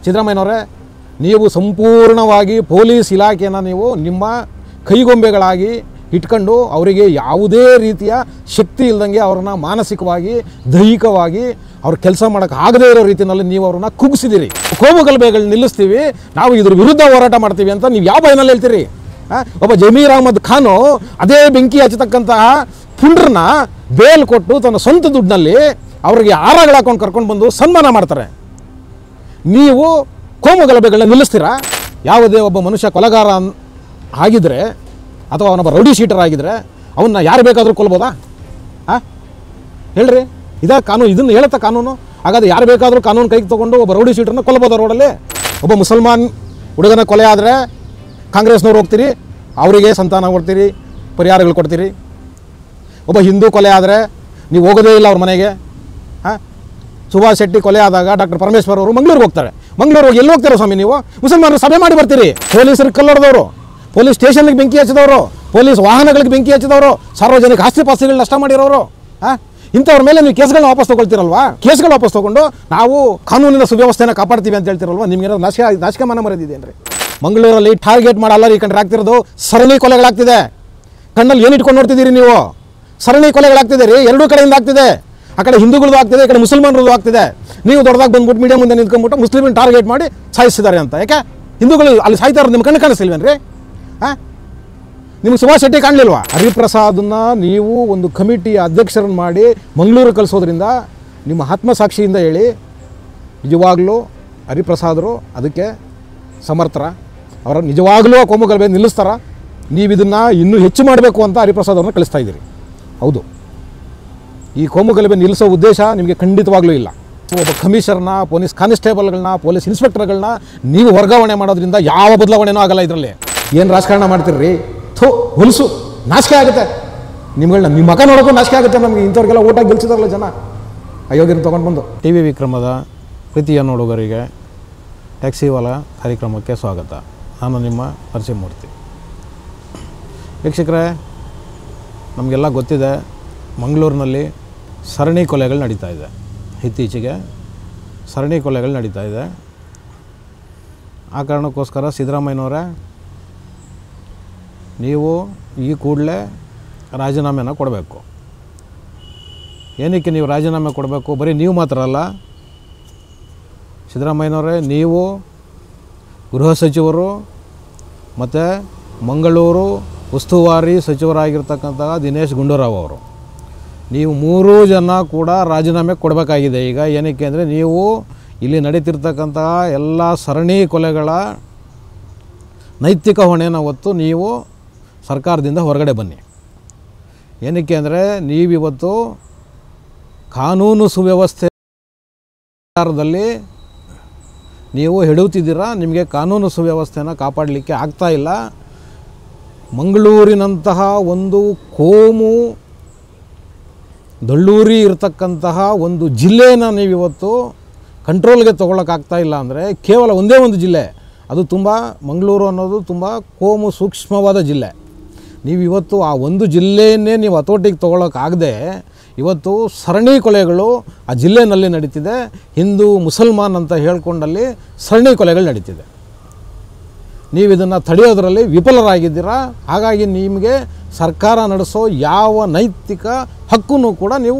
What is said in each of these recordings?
ಸಿದ್ದರಾಮಯ್ಯನವರೇ, ನೀವು ಸಂಪೂರ್ಣವಾಗಿ ಪೊಲೀಸ್ ಇಲಾಖೆಯನ್ನು ನೀವು ನಿಮ್ಮ ಕೈಗೊಂಬೆಗಳಾಗಿ ಇಟ್ಕೊಂಡು ಅವರಿಗೆ ಯಾವುದೇ ರೀತಿಯ ಶಕ್ತಿ ಇಲ್ಲದಂಗೆ ಅವ್ರನ್ನ ಮಾನಸಿಕವಾಗಿ ದೈಹಿಕವಾಗಿ ಅವ್ರು ಕೆಲಸ ಮಾಡೋಕ್ಕೆ ಆಗದೇ ಇರೋ ರೀತಿಯಲ್ಲಿ ನೀವು ಅವ್ರನ್ನ ಕುಗ್ಸಿದ್ದೀರಿ. ಕೋಮು ಗಲಭೆಗಳು ನಿಲ್ಲಿಸ್ತೀವಿ, ನಾವು ಇದ್ರ ವಿರುದ್ಧ ಹೋರಾಟ ಮಾಡ್ತೀವಿ ಅಂತ ನೀವು ಯಾವ ಭಯನಲ್ಲಿ ಹೇಳ್ತೀರಿ? ಒಬ್ಬ ಜಮೀರ್ ಅಹಮದ್ ಖಾನು ಅದೇ ಬೆಂಕಿ ಹಚ್ಚತಕ್ಕಂತಹ ಪುಂಡ್ರನ್ನ ಬೇಲ್ ಕೊಟ್ಟು ತನ್ನ ಸ್ವಂತ ದುಡ್ಡಿನಲ್ಲಿ ಅವರಿಗೆ ಹಾರಗಳು ಹಾಕೊಂಡು ಕರ್ಕೊಂಡು ಬಂದು ಸನ್ಮಾನ ಮಾಡ್ತಾರೆ. ನೀವು ಕೋಮು ಗಲಭೆಗಳನ್ನ ನಿಲ್ಲಿಸ್ತೀರಾ? ಯಾವುದೇ ಒಬ್ಬ ಮನುಷ್ಯ ಕೊಲೆಗಾರ ಆಗಿದ್ದರೆ ಅಥವಾ ಅವನೊಬ್ಬ ರೌಡಿ ಶೀಟರ್ ಆಗಿದ್ದರೆ ಅವನ್ನ ಯಾರು ಬೇಕಾದರೂ ಕೊಲ್ಬೋದಾ? ಹೇಳ್ರಿ, ಇದೇ ಕಾನೂನು, ಇದನ್ನು ಹೇಳುತ್ತಾ ಕಾನೂನು? ಹಾಗಾದ್ರೆ ಯಾರು ಬೇಕಾದರೂ ಕಾನೂನು ಕೈಗೆ ತೊಗೊಂಡು ಒಬ್ಬ ರೌಡಿ ಶೀಟರ್ನ ಕೊಲ್ಬೋದಾ ರೋಡಲ್ಲಿ? ಒಬ್ಬ ಮುಸಲ್ಮಾನ್ ಹುಡುಗನ ಕೊಲೆ ಆದರೆ ಕಾಂಗ್ರೆಸ್ನವ್ರು ಹೋಗ್ತೀರಿ, ಅವರಿಗೆ ಸಂತಾನ ಕೊಡ್ತೀರಿ, ಪರಿಹಾರಗಳು ಕೊಡ್ತೀರಿ. ಒಬ್ಬ ಹಿಂದೂ ಕೊಲೆ ಆದರೆ ನೀವು ಹೋಗೋದೇ ಇಲ್ಲ ಅವ್ರ ಮನೆಗೆ. ಸುಭಾಷ್ ಶೆಟ್ಟಿ ಕೊಲೆ ಆದಾಗ ಡಾಕ್ಟರ್ ಪರಮೇಶ್ವರ್ ಅವರು ಮಂಗಳೂರಿಗೆ ಹೋಗ್ತಾರೆ. ಮಂಗಳೂರು ಹೋಗಿ ಎಲ್ಲಿ ಹೋಗ್ತಾರೆ ಸ್ವಾಮಿ ನೀವು? ಮುಸಲ್ಮಾನರು ಸಭೆ ಮಾಡಿ ಬರ್ತೀರಿ. ಪೊಲೀಸರಿಗೆ ಕಲ್ಲೊಡೆದವರು, ಪೊಲೀಸ್ ಸ್ಟೇಷನ್ಗೆ ಬೆಂಕಿ ಹಚ್ಚಿದವರು, ಪೊಲೀಸ್ ವಾಹನಗಳಿಗೆ ಬೆಂಕಿ ಹಚ್ಚಿದವರು, ಸಾರ್ವಜನಿಕ ಆಸ್ತಿ ಪಾಸ್ತಿಗಳು ನಷ್ಟ ಮಾಡಿರೋರು, ಇಂಥವ್ರ ಮೇಲೆ ನೀವು ಕೇಸ್ಗಳನ್ನ ವಾಪಸ್ ತೊಗೊಳ್ತೀರಲ್ವಾ? ಕೇಸ್ಗಳು ವಾಪಸ್ ತೊಗೊಂಡು ನಾವು ಕಾನೂನಿನ ಸುವ್ಯವಸ್ಥೆನ ಕಾಪಾಡ್ತೀವಿ ಅಂತ ಹೇಳ್ತಿರಲ್ವಾ? ನಿಮ್ಗೇನೋ ನಾಚಿಕೆ ಮಾನ ಮರೆದಿದ್ದೇನೆ ರೀ. ಮಂಗಳೂರಲ್ಲಿ ಟಾರ್ಗೆಟ್ ಮಾಡಲ್ಲ ಈ ಕಂಡ್ರೆ ಆಗ್ತಿರೋದು ಸರಣಿ ಕೊಲೆಗಳಾಗ್ತಿದೆ. ಕಣ್ಣಲ್ಲಿ ಏನು ಇಟ್ಕೊಂಡು ನೋಡ್ತಿದ್ದೀರಿ ನೀವು? ಸರಣಿ ಕೊಲೆಗಳಾಗ್ತಿದೆ ರೀ, ಎರಡೂ ಕಡೆಯಿಂದ ಆಗ್ತಿದೆ. ಆ ಕಡೆ ಹಿಂದೂಗಳದ್ದು ಆಗ್ತಿದೆ, ಈ ಕಡೆ ಮುಸಲ್ಮಾನರದ್ದು ಆಗ್ತಿದೆ. ನೀವು ದೊಡ್ಡದಾಗಿ ಬಂದ್ಬಿಟ್ಟು ಮೀಡಿಯಾ ಮುಂದೆ ನಿಂತ್ಕೊಂಡ್ಬಿಟ್ಟು ಮುಸ್ಲಿಮನ್ ಟಾರ್ಗೆಟ್ ಮಾಡಿ ಸಾಯಿಸಿದ್ದಾರೆ ಅಂತ. ಯಾಕೆ ಹಿಂದೂಗಳು ಅಲ್ಲಿ ಸಾಯ್ತಾ ಇರೋದು ನಿಮ್ಮ ಕಣ್ಣು ಕಾಣಿಸ್ತಿಲ್ವೇನ್ರಿ? ನಿಮ್ಗೆ ಸುಭಾಷ್ ಶೆಟ್ಟಿ ಕಾಣಲಿಲ್ವಾ? ಹರಿಪ್ರಸಾದನ್ನ ನೀವು ಒಂದು ಕಮಿಟಿಯ ಅಧ್ಯಕ್ಷರನ್ನು ಮಾಡಿ ಮಂಗಳೂರು ಕಳಿಸೋದ್ರಿಂದ ನಿಮ್ಮ ಆತ್ಮಸಾಕ್ಷಿಯಿಂದ ಹೇಳಿ, ನಿಜವಾಗ್ಲೂ ಹರಿಪ್ರಸಾದರು ಅದಕ್ಕೆ ಸಮರ್ಥರ? ಅವರ ನಿಜವಾಗ್ಲೂ ಕೋಮು ಗಲಭೆ ನಿಲ್ಲಿಸ್ತಾರ? ನೀವು ಇದನ್ನು ಇನ್ನೂ ಹೆಚ್ಚು ಮಾಡಬೇಕು ಅಂತ ಹರಿಪ್ರಸಾದ್ ಅವ್ರನ್ನ ಕಳಿಸ್ತಾ ಇದ್ದೀರಿ. ಹೌದು, ಈ ಕೋಮು ಗಲಭೆ ನಿಲ್ಲಿಸೋ ಉದ್ದೇಶ ನಿಮಗೆ ಖಂಡಿತವಾಗ್ಲೂ ಇಲ್ಲ. ಒಬ್ಬ ಕಮಿಷನರ್ನ, ಪೊಲೀಸ್ ಕಾನ್ಸ್ಟೇಬಲ್ಗಳನ್ನ, ಪೊಲೀಸ್ ಇನ್ಸ್ಪೆಕ್ಟರ್ಗಳನ್ನ ನೀವು ವರ್ಗಾವಣೆ ಮಾಡೋದ್ರಿಂದ ಯಾವ ಬದಲಾವಣೆನೂ ಆಗಲ್ಲ. ಇದರಲ್ಲಿ ಏನು ರಾಜಕಾರಣ ಮಾಡ್ತೀರಿ? ಹೊಲಸು, ನಾಚಿಕೆ ಆಗುತ್ತೆ ನಿಮ್ಗಳನ್ನ. ನಿಮ್ಮ ಮಗ ನೋಡೋಕ್ಕೂ ನಾಚಿಕೆ ಆಗುತ್ತೆ ನಮಗೆ. ಇಂಥವ್ರಿಗೆಲ್ಲ ಓಟ್ ಹಾಕಿ ಗೆಲ್ಸಿದಾರಲ್ಲ ಜನ, ಅಯೋಗ್ಯನ ತೊಗೊಂಡು ಬಂದು. ಟಿ ವಿ ವಿಕ್ರಮದ ಪ್ರೀತಿಯ ನೋಡುಗರಿಗೆ ಟ್ಯಾಕ್ಸಿವಾಲ ಕಾರ್ಯಕ್ರಮಕ್ಕೆ ಸ್ವಾಗತ. ನಾನು ನಿಮ್ಮ ಪರಿಚಯ ಮೂರ್ತಿ. ವೀಕ್ಷಕರೇ, ನಮಗೆಲ್ಲ ಗೊತ್ತಿದೆ, ಮಂಗಳೂರಿನಲ್ಲಿ ಸರಣಿ ಕೊಲೆಗಳು ನಡೀತಾ ಇದೆ. ಇತ್ತೀಚೆಗೆ ಸರಣಿ ಕೊಲೆಗಳು ನಡೀತಾ ಇದೆ. ಆ ಕಾರಣಕ್ಕೋಸ್ಕರ ಸಿದ್ದರಾಮಯ್ಯನವರೇ, ನೀವು ಈ ಕೂಡಲೇ ರಾಜೀನಾಮೆನ ಕೊಡಬೇಕು. ಏನಕ್ಕೆ ನೀವು ರಾಜೀನಾಮೆ ಕೊಡಬೇಕು? ಬರೀ ನೀವು ಮಾತ್ರ ಅಲ್ಲ, ಸಿದ್ದರಾಮಯ್ಯನವರೇ, ನೀವು ಗೃಹ ಸಚಿವರು ಮತ್ತು ಮಂಗಳೂರು ಉಸ್ತುವಾರಿ ಸಚಿವರಾಗಿರ್ತಕ್ಕಂತಹ ದಿನೇಶ್ ಗುಂಡೂರಾವ್ ಅವರು, ನೀವು ಮೂರೂ ಜನ ಕೂಡ ರಾಜೀನಾಮೆ ಕೊಡಬೇಕಾಗಿದೆ ಈಗ. ಏನಕ್ಕೆ ಅಂದರೆ ನೀವು ಇಲ್ಲಿ ನಡೀತಿರ್ತಕ್ಕಂತಹ ಎಲ್ಲ ಸರಣಿ ಕೊಲೆಗಳ ನೈತಿಕ ಹೊಣೆನ ಹೊತ್ತು ನೀವು ಸರ್ಕಾರದಿಂದ ಹೊರಗಡೆ ಬನ್ನಿ. ಏನಕ್ಕೆ ಅಂದರೆ ನೀವಿವತ್ತು ಕಾನೂನು ಸುವ್ಯವಸ್ಥೆ ಸರ್ಕಾರದಲ್ಲಿ ನೀವು ಹೆಡುತ್ತಿದ್ದೀರಾ. ನಿಮಗೆ ಕಾನೂನು ಸುವ್ಯವಸ್ಥೆನ ಕಾಪಾಡಲಿಕ್ಕೆ ಆಗ್ತಾ ಇಲ್ಲ. ಮಂಗಳೂರಿನಂತಹ ಒಂದು ಕೋಮು ದಳ್ಳೂರಿ ಇರತಕ್ಕಂತಹ ಒಂದು ಜಿಲ್ಲೆಯನ್ನು ನೀವಿವತ್ತು ಕಂಟ್ರೋಲ್ಗೆ ತೊಗೊಳಕ್ಕಾಗ್ತಾ ಇಲ್ಲ ಅಂದರೆ ಕೇವಲ ಒಂದೇ ಒಂದು ಜಿಲ್ಲೆ, ಅದು ತುಂಬ ಮಂಗಳೂರು ಅನ್ನೋದು ತುಂಬ ಕೋಮು ಸೂಕ್ಷ್ಮವಾದ ಜಿಲ್ಲೆ. ನೀವು ಇವತ್ತು ಆ ಒಂದು ಜಿಲ್ಲೆಯನ್ನೇ ನೀವು ಹತೋಟಿಗೆ ತೊಗೊಳಕ್ಕಾಗದೆ ಇವತ್ತು ಸರಣಿ ಕೊಲೆಗಳು ಆ ಜಿಲ್ಲೆಯಲ್ಲಿ ನಡೀತಿದೆ. ಹಿಂದೂ ಮುಸಲ್ಮಾನ್ ಅಂತ ಹೇಳ್ಕೊಂಡಲ್ಲಿ ಸರಣಿ ಕೊಲೆಗಳು ನಡೀತಿದೆ. ನೀವು ಇದನ್ನು ತಡೆಯೋದರಲ್ಲಿ ವಿಫಲರಾಗಿದ್ದೀರಾ. ಹಾಗಾಗಿ ನಿಮಗೆ ಸರ್ಕಾರ ನಡೆಸೋ ಯಾವ ನೈತಿಕ ಹಕ್ಕೂ ಕೂಡ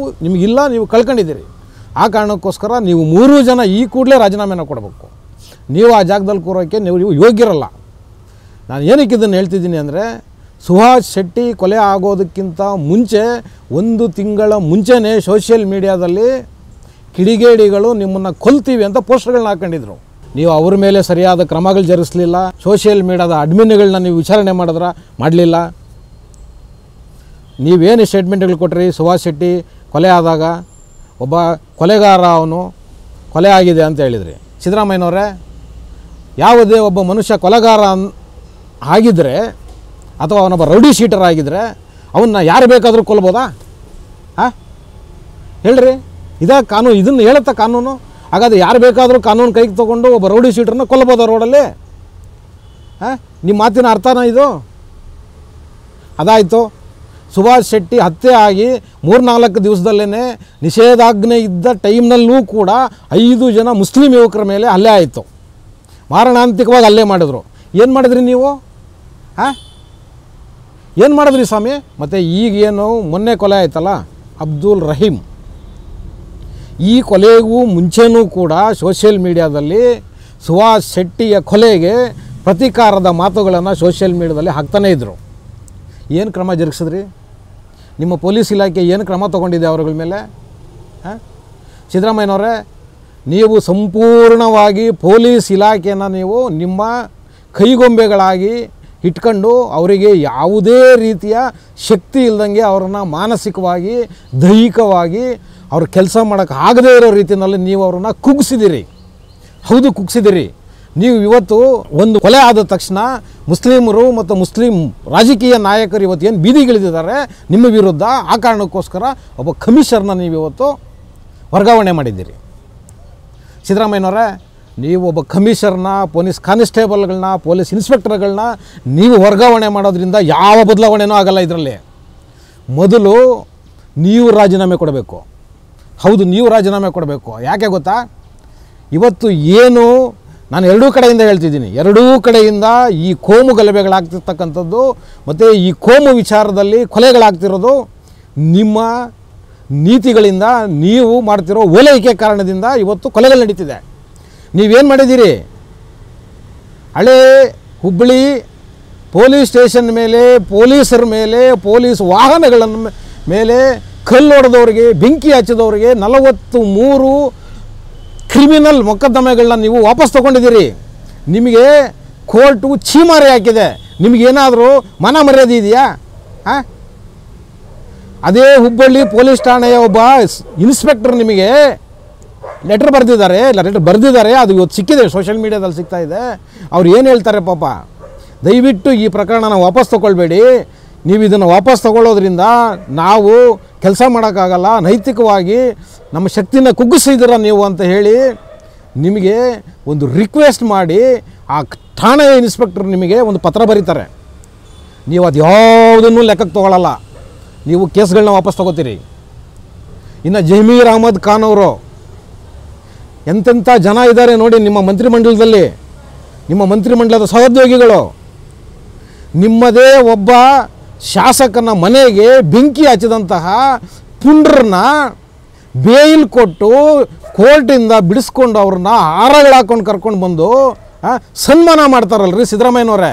ನಿಮಗಿಲ್ಲ, ನೀವು ಕಳ್ಕೊಂಡಿದ್ದೀರಿ. ಆ ಕಾರಣಕ್ಕೋಸ್ಕರ ನೀವು ಮೂರೂ ಜನ ಈ ಕೂಡಲೇ ರಾಜೀನಾಮೆನ ಕೊಡಬೇಕು. ನೀವು ಆ ಜಾಗದಲ್ಲಿ ಕೂರೋಕ್ಕೆ ನೀವು ಯೋಗ್ಯರಲ್ಲ. ನಾನು ಏನಕ್ಕೆ ಇದನ್ನು ಹೇಳ್ತಿದ್ದೀನಿ ಅಂದರೆ, ಸುಭಾಷ್ ಶೆಟ್ಟಿ ಕೊಲೆ ಆಗೋದಕ್ಕಿಂತ ಮುಂಚೆ 1 ತಿಂಗಳ ಮುಂಚೆನೇ ಸೋಷಿಯಲ್ ಮೀಡಿಯಾದಲ್ಲಿ ಕಿಡಿಗೇಡಿಗಳು ನಿಮ್ಮನ್ನು ಕೊಲ್ತೀವಿ ಅಂತ ಪೋಸ್ಟರ್ಗಳನ್ನ ಹಾಕೊಂಡಿದ್ರು. ನೀವು ಅವ್ರ ಮೇಲೆ ಸರಿಯಾದ ಕ್ರಮಗಳು ಜರುಗಿಸಲಿಲ್ಲ. ಸೋಷಿಯಲ್ ಮೀಡಿಯಾದ ಅಡ್ಮಿನ್ಗಳನ್ನ ನೀವು ವಿಚಾರಣೆ ಮಾಡಲಿಲ್ಲ. ನೀವೇನು ಸ್ಟೇಟ್ಮೆಂಟ್ಗಳು ಕೊಟ್ರಿ? ಸುಭಾಷ್ ಶೆಟ್ಟಿ ಕೊಲೆ ಆದಾಗ ಒಬ್ಬ ಕೊಲೆಗಾರ ಅವನು ಕೊಲೆ ಆಗಿದೆ ಅಂತ ಹೇಳಿದ್ರಿ. ಸಿದ್ದರಾಮಯ್ಯನವರೇ, ಯಾವುದೇ ಒಬ್ಬ ಮನುಷ್ಯ ಕೊಲೆಗಾರ ಆಗಿದ್ದರೆ ಅಥವಾ ಅವನೊಬ್ಬ ರೌಡಿ ಶೀಟರ್ ಆಗಿದ್ದರೆ ಅವನ್ನ ಯಾರು ಬೇಕಾದರೂ ಕೊಲ್ಬೋದಾ? ಹೇಳ್ರಿ, ಇದೇ ಕಾನೂನು, ಇದನ್ನು ಹೇಳುತ್ತಾ ಕಾನೂನು? ಹಾಗಾದ್ರೆ ಯಾರು ಬೇಕಾದರೂ ಕಾನೂನು ಕೈಗೆ ತೊಗೊಂಡು ಒಬ್ಬ ರೌಡಿ ಶೀಟರ್ನ ಕೊಲ್ಲಬೋದಾ ರೋಡಲ್ಲಿ? ನಿಮ್ಮ ಮಾತಿನ ಅರ್ಥನ ಇದು? ಅದಾಯಿತು. ಸುಭಾಷ್ ಶೆಟ್ಟಿ ಹತ್ಯೆ ಆಗಿ 3-4 ದಿವಸದಲ್ಲೇ ನಿಷೇಧಾಜ್ಞೆ ಇದ್ದ ಟೈಮ್ನಲ್ಲೂ ಕೂಡ 5 ಜನ ಮುಸ್ಲಿಂ ಯುವಕರ ಮೇಲೆ ಹಲ್ಲೆ ಆಯಿತು. ಮಾರಣಾಂತಿಕವಾಗಿ ಹಲ್ಲೆ ಮಾಡಿದ್ರು. ಏನು ಮಾಡಿದ್ರಿ ನೀವು? ಹಾಂ, ಏನು ಮಾಡಿದ್ರಿ ಸ್ವಾಮಿ? ಮತ್ತು ಈಗೇನು ಮೊನ್ನೆ ಕೊಲೆ ಆಯ್ತಲ್ಲ ಅಬ್ದುಲ್ ರಹೀಮ್, ಈ ಕೊಲೆಗೂ ಮುಂಚೆನೂ ಕೂಡ ಸೋಷಿಯಲ್ ಮೀಡಿಯಾದಲ್ಲಿ ಸುಹಾಸ್ ಶೆಟ್ಟಿಯ ಕೊಲೆಗೆ ಪ್ರತೀಕಾರದ ಮಾತುಗಳನ್ನು ಸೋಷಿಯಲ್ ಮೀಡಿಯಾದಲ್ಲಿ ಹಾಕ್ತಾನೇ ಇದ್ದರು. ಏನು ಕ್ರಮ ಜರುಗಿಸಿದ್ರಿ? ನಿಮ್ಮ ಪೊಲೀಸ್ ಇಲಾಖೆ ಏನು ಕ್ರಮ ತೊಗೊಂಡಿದೆ ಅವರುಗಳ ಮೇಲೆ? ಹಾಂ, ಸಿದ್ದರಾಮಯ್ಯನವರೇ, ನೀವು ಸಂಪೂರ್ಣವಾಗಿ ಪೊಲೀಸ್ ಇಲಾಖೆಯನ್ನು ನೀವು ನಿಮ್ಮ ಕೈಗೊಂಬೆಗಳಾಗಿ ಇಟ್ಕೊಂಡು ಅವರಿಗೆ ಯಾವುದೇ ರೀತಿಯ ಶಕ್ತಿ ಇಲ್ದಂಗೆ ಅವರನ್ನು ಮಾನಸಿಕವಾಗಿ ದೈಹಿಕವಾಗಿ ಅವ್ರ ಕೆಲಸ ಮಾಡೋಕ್ಕೆ ಆಗದೇ ಇರೋ ರೀತಿಯಲ್ಲಿ ನೀವು ಅವರನ್ನು ಕುಗ್ಸಿದಿರಿ. ಹೌದು, ಕುಗ್ಸಿದಿರಿ. ನೀವು ಇವತ್ತು ಒಂದು ಕೊಲೆ ಆದ ತಕ್ಷಣ ಮುಸ್ಲಿಮರು ಮತ್ತು ಮುಸ್ಲಿಂ ರಾಜಕೀಯ ನಾಯಕರು ಇವತ್ತು ಏನು ಬೀದಿಗಿಳಿದಿದ್ದಾರೆ ನಿಮ್ಮ ವಿರುದ್ಧ, ಆ ಕಾರಣಕ್ಕೋಸ್ಕರ ಒಬ್ಬ ಕಮಿಷನರ್ನ ನೀವು ಇವತ್ತು ವರ್ಗಾವಣೆ ಮಾಡಿದ್ದೀರಿ. ಸಿದ್ದರಾಮಯ್ಯನವರೇ, ನೀವು ಒಬ್ಬ ಕಮಿಷನರ್ನ, ಪೊಲೀಸ್ ಕಾನ್ಸ್ಟೇಬಲ್ಗಳನ್ನ, ಪೊಲೀಸ್ ಇನ್ಸ್ಪೆಕ್ಟರ್ಗಳನ್ನ ನೀವು ವರ್ಗಾವಣೆ ಮಾಡೋದ್ರಿಂದ ಯಾವ ಬದಲಾವಣೆನೂ ಆಗಲ್ಲ. ಇದರಲ್ಲಿ ಮೊದಲು ನೀವು ರಾಜೀನಾಮೆ ಕೊಡಬೇಕು. ಹೌದು, ನೀವು ರಾಜೀನಾಮೆ ಕೊಡಬೇಕು. ಯಾಕೆ ಗೊತ್ತಾ? ಇವತ್ತು ಏನು ನಾನು ಎರಡೂ ಕಡೆಯಿಂದ ಹೇಳ್ತಿದ್ದೀನಿ, ಎರಡೂ ಕಡೆಯಿಂದ ಈ ಕೋಮು ಗಲಭೆಗಳಾಗ್ತಿರ್ತಕ್ಕಂಥದ್ದು ಮತ್ತು ಈ ಕೋಮು ವಿಚಾರದಲ್ಲಿ ಕೊಲೆಗಳಾಗ್ತಿರೋದು ನಿಮ್ಮ ನೀತಿಗಳಿಂದ, ನೀವು ಮಾಡ್ತಿರೋ ಓಲೈಕೆ ಕಾರಣದಿಂದ ಇವತ್ತು ಕೊಲೆಗಳು ನಡೀತಿದೆ. ನೀವೇನು ಮಾಡಿದ್ದೀರಿ? ಹಳೇ ಹುಬ್ಬಳ್ಳಿ ಪೊಲೀಸ್ ಸ್ಟೇಷನ್ ಮೇಲೆ, ಪೊಲೀಸರ ಮೇಲೆ, ಪೊಲೀಸ್ ವಾಹನಗಳ ಮೇಲೆ ಕಲ್ಲು ಹೊಡೆದವ್ರಿಗೆ, ಬೆಂಕಿ ಹಚ್ಚಿದವ್ರಿಗೆ 43 ಕ್ರಿಮಿನಲ್ ಮೊಕದ್ದಮೆಗಳನ್ನ ನೀವು ವಾಪಸ್ ತೊಗೊಂಡಿದ್ದೀರಿ. ನಿಮಗೆ ಕೋರ್ಟು ಛೀಮಾರಿ ಹಾಕಿದೆ. ನಿಮಗೇನಾದರೂ ಮಾನ ಮರ್ಯಾದೆ ಇದೆಯಾ? ಹಾಂ, ಅದೇ ಹುಬ್ಬಳ್ಳಿ ಪೊಲೀಸ್ ಠಾಣೆಯ ಒಬ್ಬ ಇನ್ಸ್ಪೆಕ್ಟರ್ ನಿಮಗೆ ಲೆಟರ್ ಬರೆದಿದ್ದಾರೆ. ಅದು ಇವತ್ತು ಸಿಕ್ಕಿದೆ, ಸೋಷಿಯಲ್ ಮೀಡಿಯಾದಲ್ಲಿ ಸಿಗ್ತಾ ಇದೆ. ಅವ್ರು ಏನು ಹೇಳ್ತಾರೆ ಪಾಪ, ದಯವಿಟ್ಟು ಈ ಪ್ರಕರಣನ ವಾಪಸ್ ತೊಗೊಳ್ಬೇಡಿ. ನೀವು ಇದನ್ನು ವಾಪಸ್ ತೊಗೊಳ್ಳೋದ್ರಿಂದ ನಾವು ಕೆಲಸ ಮಾಡೋಕ್ಕಾಗಲ್ಲ, ನೈತಿಕವಾಗಿ ನಮ್ಮ ಶಕ್ತಿನ ಕುಗ್ಗಿಸಿದ್ದೀರ ನೀವು ಅಂತ ಹೇಳಿ ನಿಮಗೆ ಒಂದು ರಿಕ್ವೆಸ್ಟ್ ಮಾಡಿ ಆ ಠಾಣೆಯ ಇನ್ಸ್ಪೆಕ್ಟರ್ ನಿಮಗೆ ಒಂದು ಪತ್ರ ಬರೀತಾರೆ. ನೀವು ಅದು ಯಾವುದನ್ನು ಲೆಕ್ಕಕ್ಕೆ ತೊಗೊಳ್ಳಲ್ಲ, ನೀವು ಕೇಸ್ಗಳನ್ನ ವಾಪಸ್ ತೊಗೋತೀರಿ. ಇನ್ನು ಜಮೀರ್ ಅಹಮದ್ ಖಾನ್ ಅವರು, ಎಂತೆಂಥ ಜನ ಇದ್ದಾರೆ ನೋಡಿ ನಿಮ್ಮ ಮಂತ್ರಿಮಂಡಲದಲ್ಲಿ, ನಿಮ್ಮ ಮಂತ್ರಿಮಂಡಲದ ಸಹೋದ್ಯೋಗಿಗಳು. ನಿಮ್ಮದೇ ಒಬ್ಬ ಶಾಸಕನ ಮನೆಗೆ ಬೆಂಕಿ ಹಚ್ಚಿದಂತಹ ಪುಂಡ್ರನ್ನ ಬೇಲ್ ಕೊಟ್ಟು ಕೋರ್ಟಿಂದ ಬಿಡಿಸ್ಕೊಂಡು ಅವ್ರನ್ನ ಹಾರಗಳು ಹಾಕ್ಕೊಂಡು ಕರ್ಕೊಂಡು ಬಂದು ಸನ್ಮಾನ ಮಾಡ್ತಾರಲ್ರಿ ಸಿದ್ದರಾಮಯ್ಯನವರೇ.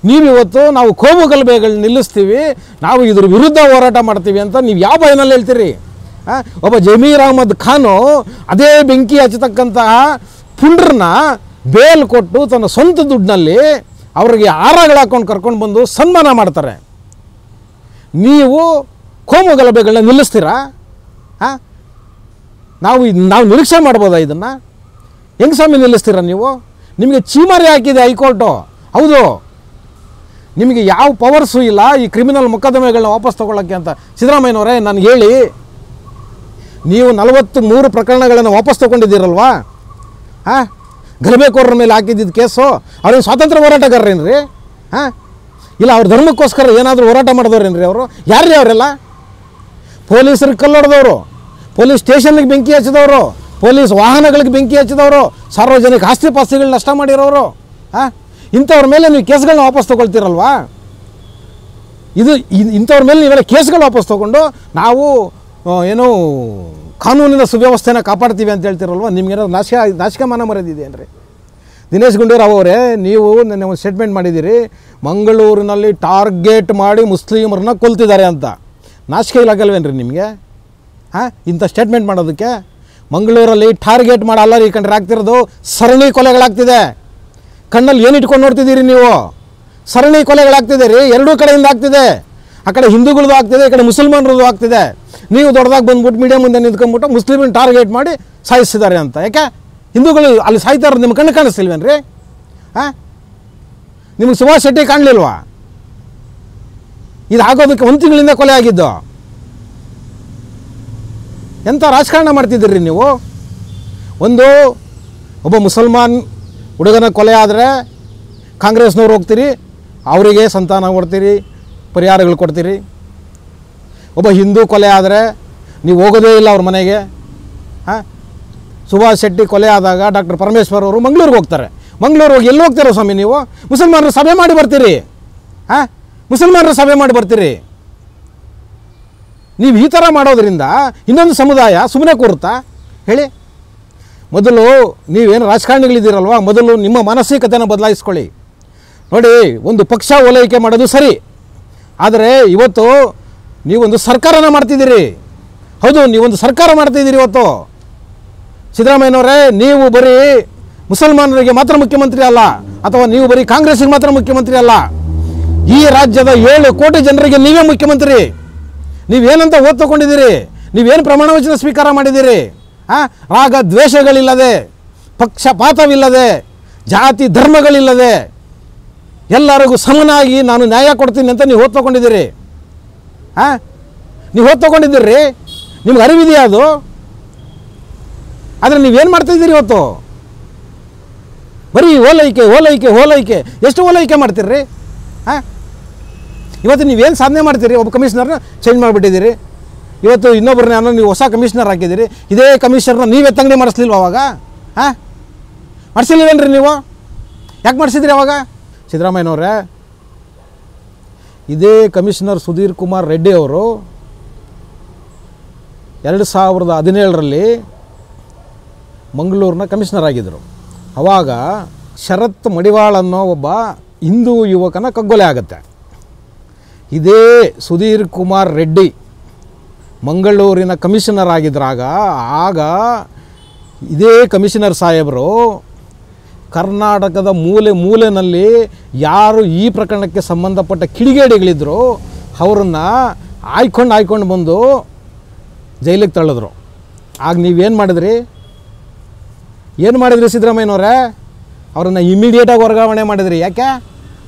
ನೀವಿವತ್ತು ನಾವು ಕೋಮು ಗಲಭೆಗಳನ್ನ ನಿಲ್ಲಿಸ್ತೀವಿ, ನಾವು ಇದ್ರ ವಿರುದ್ಧ ಹೋರಾಟ ಮಾಡ್ತೀವಿ ಅಂತ ನೀವು ಯಾವ ಭಯನಲ್ಲಿ ಹೇಳ್ತೀರಿ? ಒಬ್ಬ ಜಮೀರ್ ಅಹಮದ್ ಖಾನು ಅದೇ ಬೆಂಕಿ ಹಚ್ಚತಕ್ಕಂತಹ ಪುಂಡ್ರನ್ನ ಬೇಲ್ ಕೊಟ್ಟು ತನ್ನ ಸ್ವಂತ ದುಡ್ಡಿನಲ್ಲಿ ಅವರಿಗೆ ಹಾರಗಳು ಹಾಕ್ಕೊಂಡು ಕರ್ಕೊಂಡು ಬಂದು ಸನ್ಮಾನ ಮಾಡ್ತಾರೆ. ನೀವು ಕೋಮು ಗಲಭೆಗಳನ್ನ ನಿಲ್ಲಿಸ್ತೀರಾ? ಹಾಂ, ನಾವು ನಿರೀಕ್ಷೆ ಮಾಡ್ಬೋದಾ ಇದನ್ನು? ಹೆಂಗೆ ಸ್ವಾಮಿ ನಿಲ್ಲಿಸ್ತೀರಾ ನೀವು? ನಿಮಗೆ ಚೀಮಾರಿ ಹಾಕಿದೆ ಹೈಕೋರ್ಟು. ಹೌದು, ನಿಮಗೆ ಯಾವ ಪವರ್ಸು ಇಲ್ಲ ಈ ಕ್ರಿಮಿನಲ್ ಮೊಕದ್ದಮೆಗಳನ್ನ ವಾಪಸ್ ತೊಗೊಳ್ಳೋಕ್ಕೆ ಅಂತ. ಸಿದ್ದರಾಮಯ್ಯನವರೇ, ನನಗೆ ಹೇಳಿ, ನೀವು 43 ಪ್ರಕರಣಗಳನ್ನು ವಾಪಸ್ ತೊಗೊಂಡಿದ್ದೀರಲ್ವಾ? ಹಾಂ, ಗಲಭೆಕೋರರ ಮೇಲೆ ಹಾಕಿದ್ದಿದ್ದು ಕೇಸು. ಅವ್ರೇನು ಸ್ವಾತಂತ್ರ್ಯ ಹೋರಾಟಗಾರರೇನ್ರಿ? ಹಾಂ, ಇಲ್ಲ ಅವ್ರ ಧರ್ಮಕ್ಕೋಸ್ಕರ ಏನಾದರೂ ಹೋರಾಟ ಮಾಡಿದವ್ರೇನ್ರಿ ಅವರು? ಯಾರ್ರೀ ಅವರೆಲ್ಲ? ಪೊಲೀಸರಿಗೆ ಕಲ್ಲೊಡೆದವರು, ಪೊಲೀಸ್ ಸ್ಟೇಷನ್ಗೆ ಬೆಂಕಿ ಹಚ್ಚಿದವರು, ಪೊಲೀಸ್ ವಾಹನಗಳಿಗೆ ಬೆಂಕಿ ಹಚ್ಚಿದವರು, ಸಾರ್ವಜನಿಕ ಆಸ್ತಿ ಪಾಸ್ತಿಗಳನ್ನ ನಷ್ಟ ಮಾಡಿರೋರು. ಹಾಂ, ಇಂಥವ್ರ ಮೇಲೆ ನೀವು ಕೇಸ್ಗಳನ್ನ ವಾಪಸ್ ತೊಗೊಳ್ತೀರಲ್ವಾ? ಇಂಥವ್ರ ಮೇಲೆ ನೀವೆಲ್ಲ ಕೇಸ್ಗಳು ವಾಪಸ್ ತೊಗೊಂಡು ನಾವು ಏನೋ ಕಾನೂನಿನ ಸುವ್ಯವಸ್ಥೆನ ಕಾಪಾಡ್ತೀವಿ ಅಂತ ಹೇಳ್ತಿರಲ್ವ? ನಿಮಗೇನೋ ನಾಚಿಕೆ ಮಾನ ಮರೆದಿದೆ ಏನ್ರಿ? ದಿನೇಶ್ ಗುಂಡೂರಾವ್ ಅವರೇ, ನೀವು ನನ್ನ ಒಂದು ಸ್ಟೇಟ್ಮೆಂಟ್ ಮಾಡಿದ್ದೀರಿ, ಮಂಗಳೂರಿನಲ್ಲಿ ಟಾರ್ಗೆಟ್ ಮಾಡಿ ಮುಸ್ಲಿಮರನ್ನ ಕೊಲ್ತಿದ್ದಾರೆ ಅಂತ. ನಾಚಿಕೆ ಇಲ್ಲಾಗಲ್ವೇನ್ರಿ ನಿಮಗೆ? ಹಾಂ, ಇಂಥ ಸ್ಟೇಟ್ಮೆಂಟ್ ಮಾಡೋದಕ್ಕೆ? ಮಂಗಳೂರಲ್ಲಿ ಟಾರ್ಗೆಟ್ ಮಾಡಿ ಅಲ್ಲರಿ ಕಂಡ್ರೆ ಆಗ್ತಿರೋದು ಸರಣಿ ಕೊಲೆಗಳಾಗ್ತಿದೆ. ಕಣ್ಣಲ್ಲಿ ಏನು ಇಟ್ಕೊಂಡು ನೋಡ್ತಿದ್ದೀರಿ ನೀವು? ಸರಣಿ ಕೊಲೆಗಳಾಗ್ತಿದೆ ರೀ, ಎರಡೂ ಕಡೆಯಿಂದ ಆಗ್ತಿದೆ. ಆ ಕಡೆ ಹಿಂದೂಗಳದ್ದು ಆಗ್ತಿದೆ, ಈ ಕಡೆ ಮುಸಲ್ಮಾನರದ್ದು ಆಗ್ತಿದೆ. ನೀವು ದೊಡ್ಡದಾಗಿ ಬಂದ್ಬಿಟ್ಟು ಮೀಡಿಯಾ ಮುಂದೆ ನಿಂತ್ಕೊಂಡ್ಬಿಟ್ಟು ಮುಸ್ಲಿಮನ್ನ ಟಾರ್ಗೆಟ್ ಮಾಡಿ ಸಾಯಿಸಿದ್ದಾರೆ ಅಂತ. ಯಾಕೆ ಹಿಂದೂಗಳು ಅಲ್ಲಿ ಸಾಯ್ತಾ ಇರೋದು ನಿಮ್ಗೆ ಕಣ್ಣು ಕಾಣಿಸ್ತಿಲ್ವೇನ್ರಿ? ಹಾಂ, ನಿಮಗೆ ಸುಭಾಷ್ ಶೆಟ್ಟಿ ಕಾಣಲಿಲ್ವಾ? ಇದು ಆಗೋದಕ್ಕೆ 1 ತಿಂಗಳಿಂದ ಕೊಲೆ ಆಗಿದ್ದು. ಎಂಥ ರಾಜಕಾರಣ ಮಾಡ್ತಿದ್ದೀರಿ ನೀವು? ಒಬ್ಬ ಮುಸಲ್ಮಾನ್ ಹುಡುಗನ ಕೊಲೆ ಆದರೆ ಕಾಂಗ್ರೆಸ್ನವ್ರು ಹೋಗ್ತೀರಿ, ಅವರಿಗೆ ಸಂತಾನ ಕೊಡ್ತೀರಿ, ಪರಿಹಾರಗಳು ಕೊಡ್ತೀರಿ. ಒಬ್ಬ ಹಿಂದೂ ಕೊಲೆ ಆದರೆ ನೀವು ಹೋಗೋದೇ ಇಲ್ಲ ಅವ್ರ ಮನೆಗೆ. ಹಾಂ, ಸುಭಾಷ್ ಶೆಟ್ಟಿ ಕೊಲೆ ಆದಾಗ ಡಾಕ್ಟರ್ ಪರಮೇಶ್ವರ್ ಅವರು ಮಂಗಳೂರಿಗೆ ಹೋಗ್ತಾರೆ. ಮಂಗಳೂರು ಹೋಗಿ ಎಲ್ಲಿ ಹೋಗ್ತೀರೋ ಸ್ವಾಮಿ ನೀವು? ಮುಸಲ್ಮಾನರು ಸಭೆ ಮಾಡಿ ಬರ್ತೀರಿ. ಹಾಂ, ಮುಸಲ್ಮಾನರು ಸಭೆ ಮಾಡಿ ಬರ್ತೀರಿ. ನೀವು ಈ ಥರ ಮಾಡೋದ್ರಿಂದ ಇನ್ನೊಂದು ಸಮುದಾಯ ಸುಮ್ಮನೆ ಕೂರುತ್ತಾ ಹೇಳಿ? ಮೊದಲು ನೀವೇನು ರಾಜಕಾರಣಿಗಳಿದ್ದೀರಲ್ವ, ಮೊದಲು ನಿಮ್ಮ ಮಾನಸಿಕತೆಯನ್ನು ಬದಲಾಯಿಸ್ಕೊಳ್ಳಿ. ನೋಡಿ, ಒಂದು ಪಕ್ಷ ಓಲೈಕೆ ಮಾಡೋದು ಸರಿ, ಆದರೆ ಇವತ್ತು ನೀವೊಂದು ಸರ್ಕಾರನ ಮಾಡ್ತಿದ್ದೀರಿ. ಹೌದು, ನೀವೊಂದು ಸರ್ಕಾರ ಮಾಡ್ತಿದ್ದೀರಿ ಇವತ್ತು. ಸಿದ್ದರಾಮಯ್ಯನವರೇ, ನೀವು ಬರೀ ಮುಸಲ್ಮಾನರಿಗೆ ಮಾತ್ರ ಮುಖ್ಯಮಂತ್ರಿ ಅಲ್ಲ, ಅಥವಾ ನೀವು ಬರೀ ಕಾಂಗ್ರೆಸ್ಸಿಗೆ ಮಾತ್ರ ಮುಖ್ಯಮಂತ್ರಿ ಅಲ್ಲ. ಈ ರಾಜ್ಯದ 7 ಕೋಟಿ ಜನರಿಗೆ ನೀವೇ ಮುಖ್ಯಮಂತ್ರಿ. ನೀವೇನಂತ ಓದ್ ತಗೊಂಡಿದ್ದೀರಿ? ನೀವೇನು ಪ್ರಮಾಣ ವಚನ ಸ್ವೀಕಾರ ಮಾಡಿದ್ದೀರಿ? ರಾಗ ದ್ವೇಷಗಳಿಲ್ಲದೆ, ಪಕ್ಷಪಾತವಿಲ್ಲದೆ, ಜಾತಿ ಧರ್ಮಗಳಿಲ್ಲದೆ, ಎಲ್ಲರಿಗೂ ಸಮನಾಗಿ ನಾನು ನ್ಯಾಯ ಕೊಡ್ತೀನಿ ಅಂತ ನೀವು ಓದ್ ತಗೊಂಡಿದ್ದೀರಿ. ನೀವು ಓದ್ ತಗೊಂಡಿದ್ದೀರಿ, ನಿಮ್ಗೆ ಅರಿವಿದೆಯಾ ಅದು? ಆದರೆ ನೀವೇನು ಮಾಡ್ತಾಯಿದ್ದೀರಿ ಇವತ್ತು? ಬರೀ ಓಲೈಕೆ ಓಲೈಕೆ ಓಲೈಕೆ. ಎಷ್ಟು ಓಲೈಕೆ ಮಾಡ್ತೀರಿ? ಇವತ್ತು ನೀವೇನು ಸಾಧನೆ ಮಾಡ್ತೀರಿ? ಒಬ್ಬ ಕಮಿಷನರ್ನ ಚೇಂಜ್ ಮಾಡಿಬಿಟ್ಟಿದ್ದೀರಿ. ಇವತ್ತು ಇನ್ನೊಬ್ಬರನ್ನ ನೀವು ಹೊಸ ಕಮಿಷನರ್ ಹಾಕಿದ್ದೀರಿ. ಇದೇ ಕಮಿಷನರ್ನ ನೀವೇ ತಂಗಡಿ ಮಾಡಿಸ್ಲಿಲ್ವ ಅವಾಗ? ಮಾಡಿಸಿಲ್ವೇನ್ರಿ ನೀವು? ಯಾಕೆ ಮಾಡಿಸಿದ್ರಿ ಅವಾಗ? ಸಿದ್ದರಾಮಯ್ಯನವರೇ, ಇದೇ ಕಮಿಷನರ್ ಸುಧೀರ್ ಕುಮಾರ್ ರೆಡ್ಡಿ ಅವರು 2017ರಲ್ಲಿ ಮಂಗಳೂರಿನ ಕಮಿಷನರ್ ಆಗಿದ್ದರು. ಆವಾಗ ಶರತ್ ಮಡಿವಾಳ್ ಅನ್ನೋ ಒಬ್ಬ ಹಿಂದೂ ಯುವಕನ ಕಗ್ಗೊಲೆ ಆಗುತ್ತೆ. ಇದೇ ಸುಧೀರ್ ಕುಮಾರ್ ರೆಡ್ಡಿ ಮಂಗಳೂರಿನ ಕಮಿಷನರ್ ಆಗಿದ್ದಾಗ ಆಗ ಇದೇ ಕಮಿಷನರ್ ಸಾಹೇಬರು ಕರ್ನಾಟಕದ ಮೂಲೆ ಮೂಲೆಯಲ್ಲಿ ಯಾರು ಈ ಪ್ರಕರಣಕ್ಕೆ ಸಂಬಂಧಪಟ್ಟ ಕಿಡಿಗೇಡಿಗಳಿದ್ರು ಅವರನ್ನು ಆಯ್ಕೊಂಡು ಬಂದು ಜೈಲಿಗೆ ತಳ್ಳಿದ್ರು. ಆಗ ನೀವೇನು ಮಾಡಿದ್ರಿ? ಏನು ಮಾಡಿದ್ರಿ ಸಿದ್ದರಾಮಯ್ಯನವರೇ? ಅವರನ್ನು ಇಮಿಡಿಯೇಟಾಗಿ ವರ್ಗಾವಣೆ ಮಾಡಿದ್ರಿ. ಯಾಕೆ?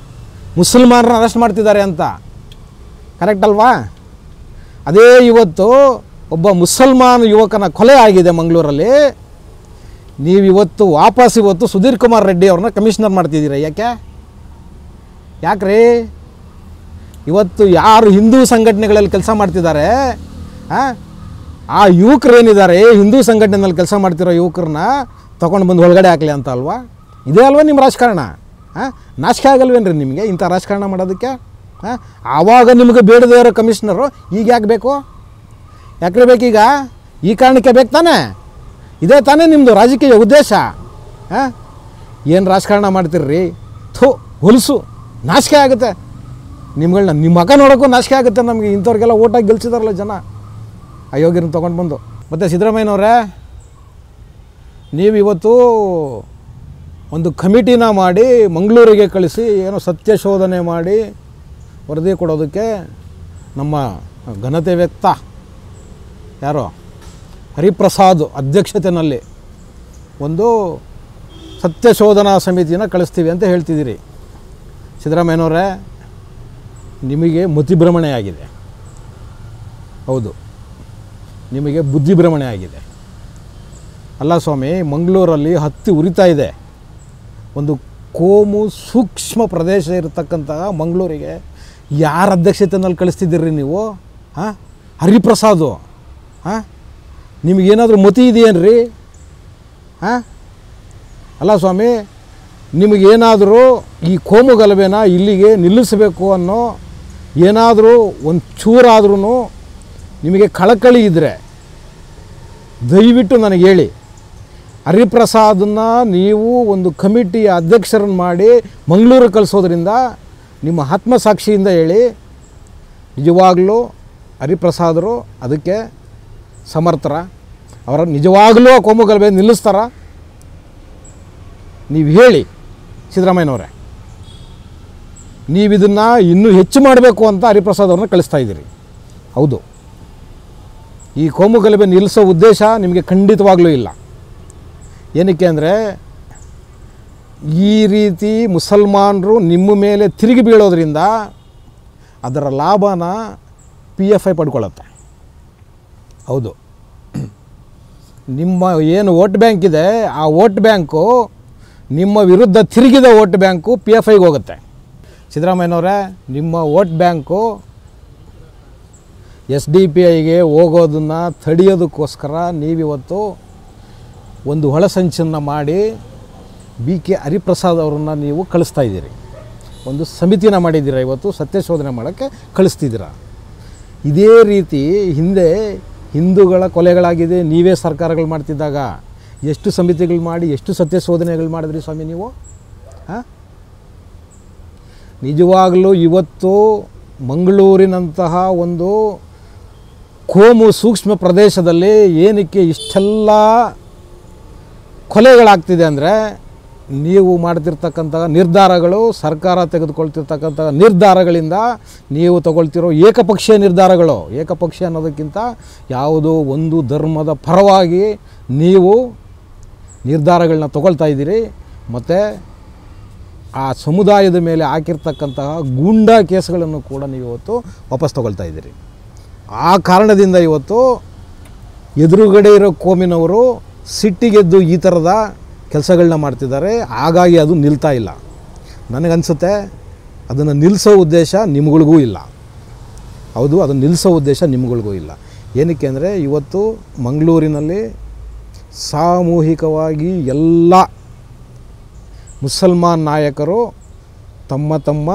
ಮುಸಲ್ಮಾನರನ್ನ ಅರೆಸ್ಟ್ ಮಾಡ್ತಿದ್ದಾರೆ ಅಂತ. ಕರೆಕ್ಟ್ ಅಲ್ವಾ? ಅದೇ ಇವತ್ತು ಒಬ್ಬ ಮುಸಲ್ಮಾನ ಯುವಕನ ಕೊಲೆ ಆಗಿದೆ ಮಂಗಳೂರಲ್ಲಿ. ನೀವಿವತ್ತು ವಾಪಸ್ ಇವತ್ತು ಸುಧೀರ್ ಕುಮಾರ್ ರೆಡ್ಡಿ ಅವ್ರನ್ನ ಕಮಿಷನರ್ ಮಾಡ್ತಿದ್ದೀರ. ಯಾಕ್ರಿ? ಇವತ್ತು ಯಾರು ಹಿಂದೂ ಸಂಘಟನೆಗಳಲ್ಲಿ ಕೆಲಸ ಮಾಡ್ತಿದ್ದಾರೆ, ಆ ಯುವಕರು ಏನಿದ್ದಾರೆ ಹಿಂದೂ ಸಂಘಟನೆಯಲ್ಲಿ ಕೆಲಸ ಮಾಡ್ತಿರೋ ಯುವಕರನ್ನ ತೊಗೊಂಡು ಬಂದು ಒಳಗಡೆ ಹಾಕಲಿ ಅಂತ ಅಲ್ವಾ? ಇದೇ ಅಲ್ವಾ ನಿಮ್ಮ ರಾಜಕಾರಣ? ನಾಚಿಕೆ ಆಗಲ್ವೇನ್ರಿ ನಿಮಗೆ ಇಂಥ ರಾಜಕಾರಣ ಮಾಡೋದಕ್ಕೆ? ಆವಾಗ ನಿಮಗೆ ಬೇಡದೇ ಇರೋ ಕಮಿಷನರು ಈಗ ಯಾಕೆ ಬೇಕು? ಯಾಕ್ರಿ ಬೇಕೀಗ? ಈ ಕಾರಣಕ್ಕೆ ಬೇಕು ತಾನೇ? ಇದೇ ತಾನೇ ನಿಮ್ಮದು ರಾಜಕೀಯ ಉದ್ದೇಶ? ಏನು ರಾಜಕಾರಣ ಮಾಡ್ತೀರ್ರಿ? ಹೊಲಸು ನಾಚಿಕೆ ಆಗುತ್ತೆ ನಿಮ್ಗಳನ್ನ. ನಿಮ್ಮ ಮಗ ನೋಡೋಕ್ಕೂ ನಾಚಿಕೆ ಆಗುತ್ತೆ ನಮಗೆ. ಇಂಥವ್ರಿಗೆಲ್ಲ ಓಟಾಗಿ ಗೆಲ್ಸಿದಾರಲ್ಲ ಜನ, ಅಯೋಗ್ಯರನ್ನ ತೊಗೊಂಡು ಬಂದು. ಮತ್ತು ಸಿದ್ದರಾಮಯ್ಯನವರೇ, ನೀವು ಇವತ್ತು ಒಂದು ಕಮಿಟಿನ ಮಾಡಿ ಮಂಗಳೂರಿಗೆ ಕಳಿಸಿ ಏನೋ ಸತ್ಯ ಶೋಧನೆ ಮಾಡಿ ವರದಿ ಕೊಡೋದಕ್ಕೆ ನಮ್ಮ ಘನತೆ ವ್ಯಕ್ತ ಯಾರೋ ಹರಿಪ್ರಸಾದ್ ಅಧ್ಯಕ್ಷತೆಯಲ್ಲಿ ಒಂದು ಸತ್ಯ ಶೋಧನಾ ಸಮಿತಿಯನ್ನು ಕಳಿಸ್ತೀವಿ ಅಂತ ಹೇಳ್ತಿದ್ದೀರಿ. ಸಿದ್ದರಾಮಯ್ಯನವರೇ, ನಿಮಗೆ ಮತಿಭ್ರಮಣೆ ಆಗಿದೆ. ಹೌದು, ನಿಮಗೆ ಬುದ್ಧಿಭ್ರಮಣೆ ಆಗಿದೆ. ಅಲ್ಲ ಸ್ವಾಮಿ, ಮಂಗಳೂರಲ್ಲಿ ಹತ್ತಿ ಉರಿತಾ ಇದೆ. ಒಂದು ಕೋಮು ಸೂಕ್ಷ್ಮ ಪ್ರದೇಶ ಇರತಕ್ಕಂತಹ ಮಂಗಳೂರಿಗೆ ಯಾರ ಅಧ್ಯಕ್ಷತೆಯಲ್ಲಿ ಕಳಿಸ್ತಿದ್ದೀರಿ ನೀವು? ಹರಿಪ್ರಸಾದು, ನಿಮಗೇನಾದರೂ ಮತಿ ಇದೆಯೇನ್ರಿ? ಅಲ್ಲ ಸ್ವಾಮಿ, ನಿಮಗೇನಾದರೂ ಈ ಕೋಮು ಗಲಭೆನ ಇಲ್ಲಿಗೆ ನಿಲ್ಲಿಸಬೇಕು ಅನ್ನೋ ಏನಾದರೂ ಒಂದು ಚೂರಾದ್ರೂ ನಿಮಗೆ ಕಳಕಳಿ ಇದ್ದರೆ ದಯವಿಟ್ಟು ನನಗೆ ಹೇಳಿ. ಹರಿಪ್ರಸಾದನ್ನು ನೀವು ಒಂದು ಕಮಿಟಿಯ ಅಧ್ಯಕ್ಷರನ್ನು ಮಾಡಿ ಮಂಗಳೂರು ಕಳಿಸೋದ್ರಿಂದ ನಿಮ್ಮ ಆತ್ಮಸಾಕ್ಷಿಯಿಂದ ಹೇಳಿ, ನಿಜವಾಗಲೂ ಹರಿಪ್ರಸಾದರು ಅದಕ್ಕೆ ಸಮರ್ಥರ? ಅವರ ನಿಜವಾಗಲೂ ಕೋಮು ಗಲಭೆ ನಿಲ್ಲಿಸ್ತಾರ? ನೀವು ಹೇಳಿ ಸಿದ್ದರಾಮಯ್ಯನವರೇ. ನೀವಿದನ್ನು ಇನ್ನೂ ಹೆಚ್ಚು ಮಾಡಬೇಕು ಅಂತ ಹರಿಪ್ರಸಾದ್ ಅವ್ರನ್ನ ಕಳಿಸ್ತಾ ಇದ್ದೀರಿ. ಹೌದು, ಈ ಕೋಮು ಗಲಭೆ ನಿಲ್ಲಿಸೋ ಉದ್ದೇಶ ನಿಮಗೆ ಖಂಡಿತವಾಗ್ಲೂ ಇಲ್ಲ. ಏನಕ್ಕೆ ಅಂದರೆ, ಈ ರೀತಿ ಮುಸಲ್ಮಾನರು ನಿಮ್ಮ ಮೇಲೆ ತಿರುಗಿ ಬೀಳೋದ್ರಿಂದ ಅದರ ಲಾಭನ PFI ಪಡ್ಕೊಳ್ಳುತ್ತೆ. ಹೌದು, ನಿಮ್ಮ ಏನು ವೋಟ್ ಬ್ಯಾಂಕ್ ಇದೆ, ಆ ವೋಟ್ ಬ್ಯಾಂಕು ನಿಮ್ಮ ವಿರುದ್ಧ ತಿರುಗಿದ ವೋಟ್ ಬ್ಯಾಂಕು PFIಗೆ ಹೋಗುತ್ತೆ. ಸಿದ್ದರಾಮಯ್ಯನವರೇ, ನಿಮ್ಮ ವೋಟ್ ಬ್ಯಾಂಕು SDPIಗೆ ಹೋಗೋದನ್ನು ತಡೆಯೋದಕ್ಕೋಸ್ಕರ ನೀವಿವತ್ತು ಒಂದು ಒಳಸಂಚನ್ನು ಮಾಡಿ BK ಹರಿಪ್ರಸಾದ್ ಅವರನ್ನು ನೀವು ಕಳಿಸ್ತಾ ಇದ್ದೀರಿ. ಒಂದು ಸಮಿತಿನ ಮಾಡಿದ್ದೀರಾ, ಇವತ್ತು ಸತ್ಯಶೋಧನೆ ಮಾಡೋಕ್ಕೆ ಕಳಿಸ್ತಿದ್ದೀರಾ. ಇದೇ ರೀತಿ ಹಿಂದೆ ಹಿಂದೂಗಳ ಕೊಲೆಗಳಾಗಿದೆ, ನೀವೇ ಸರ್ಕಾರಗಳು ಮಾಡ್ತಿದ್ದಾಗ ಎಷ್ಟು ಸಮಿತಿಗಳು ಮಾಡಿ ಎಷ್ಟು ಸತ್ಯಶೋಧನೆಗಳು ಮಾಡಿದ್ರಿ ಸ್ವಾಮಿ ನೀವು? ನಿಜವಾಗಲೂ ಇವತ್ತು ಮಂಗಳೂರಿನಂತಹ ಒಂದು ಕೋಮು ಸೂಕ್ಷ್ಮ ಪ್ರದೇಶದಲ್ಲಿ ಏನಕ್ಕೆ ಇಷ್ಟೆಲ್ಲ ಕೊಲೆಗಳಾಗ್ತಿದೆ ಅಂದರೆ ನೀವು ಮಾಡ್ತಿರ್ತಕ್ಕಂಥ ನಿರ್ಧಾರಗಳು, ಸರ್ಕಾರ ತೆಗೆದುಕೊಳ್ತಿರ್ತಕ್ಕಂಥ ನಿರ್ಧಾರಗಳಿಂದ ನೀವು ತಗೊಳ್ತಿರೋ ಏಕಪಕ್ಷೀಯ ನಿರ್ಧಾರಗಳು. ಏಕಪಕ್ಷೀಯ ಅನ್ನೋದಕ್ಕಿಂತ ಯಾವುದೋ ಒಂದು ಧರ್ಮದ ಪರವಾಗಿ ನೀವು ನಿರ್ಧಾರಗಳನ್ನ ತಗೊಳ್ತಾ ಇದ್ದೀರಿ. ಮತ್ತು ಆ ಸಮುದಾಯದ ಮೇಲೆ ಹಾಕಿರ್ತಕ್ಕಂತಹ ಗೂಂಡಾ ಕೇಸ್ಗಳನ್ನು ಕೂಡ ನೀವು ಇವತ್ತು ವಾಪಸ್ ತಗೊಳ್ತಾ ಇದ್ದೀರಿ. ಆ ಕಾರಣದಿಂದ ಇವತ್ತು ಎದುರುಗಡೆ ಇರೋ ಕೋಮಿನವರು ಸಿಟ್ಟಿಗೆದ್ದು ಈ ಥರದ ಕೆಲಸಗಳನ್ನ ಮಾಡ್ತಿದ್ದಾರೆ. ಹಾಗಾಗಿ ಅದು ನಿಲ್ತಾ ಇಲ್ಲ. ನನಗನ್ಸುತ್ತೆ ಅದನ್ನು ನಿಲ್ಲಿಸೋ ಉದ್ದೇಶ ನಿಮ್ಗಳಿಗೂ ಇಲ್ಲ. ಹೌದು, ಅದನ್ನು ನಿಲ್ಲಿಸೋ ಉದ್ದೇಶ ನಿಮ್ಗಳಿಗೂ ಇಲ್ಲ. ಏನಕ್ಕೆ ಅಂದರೆ ಇವತ್ತು ಮಂಗಳೂರಿನಲ್ಲಿ ಸಾಮೂಹಿಕವಾಗಿ ಎಲ್ಲ ಮುಸಲ್ಮಾನ್ ನಾಯಕರು ತಮ್ಮ ತಮ್ಮ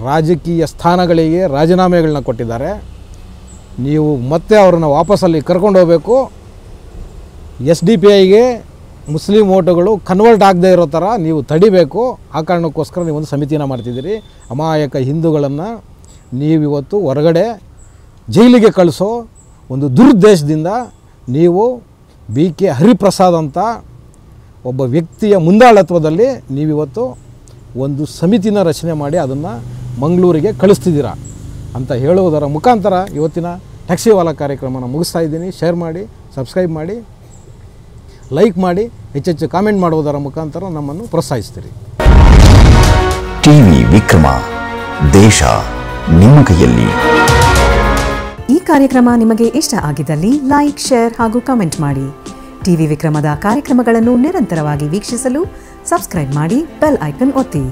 ರಾಜಕೀಯ ಸ್ಥಾನಗಳಿಗೆ ರಾಜೀನಾಮೆಗಳನ್ನ ಕೊಟ್ಟಿದ್ದಾರೆ. ನೀವು ಮತ್ತೆ ಅವ್ರನ್ನ ವಾಪಸ್ಸಲ್ಲಿ ಕರ್ಕೊಂಡು ಹೋಗಬೇಕು. SDPIಗೆ ಮುಸ್ಲಿಂ ಓಟುಗಳು ಕನ್ವರ್ಟ್ ಆಗದೇ ಇರೋ ಥರ ನೀವು ತಡಿಬೇಕು. ಆ ಕಾರಣಕ್ಕೋಸ್ಕರ ನೀವೊಂದು ಸಮಿತಿನ ಮಾಡ್ತಿದ್ದೀರಿ. ಅಮಾಯಕ ಹಿಂದೂಗಳನ್ನು ನೀವಿವತ್ತು ಹೊರಗಡೆ ಜೈಲಿಗೆ ಕಳಿಸೋ ಒಂದು ದುರುದ್ದೇಶದಿಂದ ನೀವು BK ಹರಿಪ್ರಸಾದ್ ಅಂತ ಒಬ್ಬ ವ್ಯಕ್ತಿಯ ಮುಂದಾಳತ್ವದಲ್ಲಿ ನೀವಿವತ್ತು ಒಂದು ಸಮಿತಿನ ರಚನೆ ಮಾಡಿ ಅದನ್ನು ಮಂಗಳೂರಿಗೆ ಕಳಿಸ್ತಿದ್ದೀರಾ ಅಂತ ಹೇಳುವುದರ ಮುಖಾಂತರ ಇವತ್ತಿನ ಟ್ಯಾಕ್ಸಿವಾಲಾ ಕಾರ್ಯಕ್ರಮನ ಮುಗಿಸ್ತಾ ಇದ್ದೀನಿ. ಶೇರ್ ಮಾಡಿ, ಸಬ್ಸ್ಕ್ರೈಬ್ ಮಾಡಿ, ಲೈಕ್ ಮಾಡಿ, ಹೆಚ್ಚೆಚ್ಚು ಕಾಮೆಂಟ್ ಮಾಡುವುದರ ಮುಖಾಂತರ ನಮ್ಮನ್ನು ಪ್ರೋತ್ಸಾಹಿಸ್ತೀರಿ. ಟಿವಿ ವಿಕ್ರಮ, ದೇಶ ನಿಮ್ಮ ಕೈಯಲ್ಲಿ. ಈ ಕಾರ್ಯಕ್ರಮ ನಿಮಗೆ ಇಷ್ಟ ಆಗಿದ್ದಲ್ಲಿ ಲೈಕ್, ಶೇರ್ ಹಾಗೂ ಕಮೆಂಟ್ ಮಾಡಿ. ಟಿವಿ ವಿಕ್ರಮದ ಕಾರ್ಯಕ್ರಮಗಳನ್ನು ನಿರಂತರವಾಗಿ ವೀಕ್ಷಿಸಲು ಸಬ್ಸ್ಕ್ರೈಬ್ ಮಾಡಿ, ಬೆಲ್ ಐಕನ್ ಒತ್ತಿ.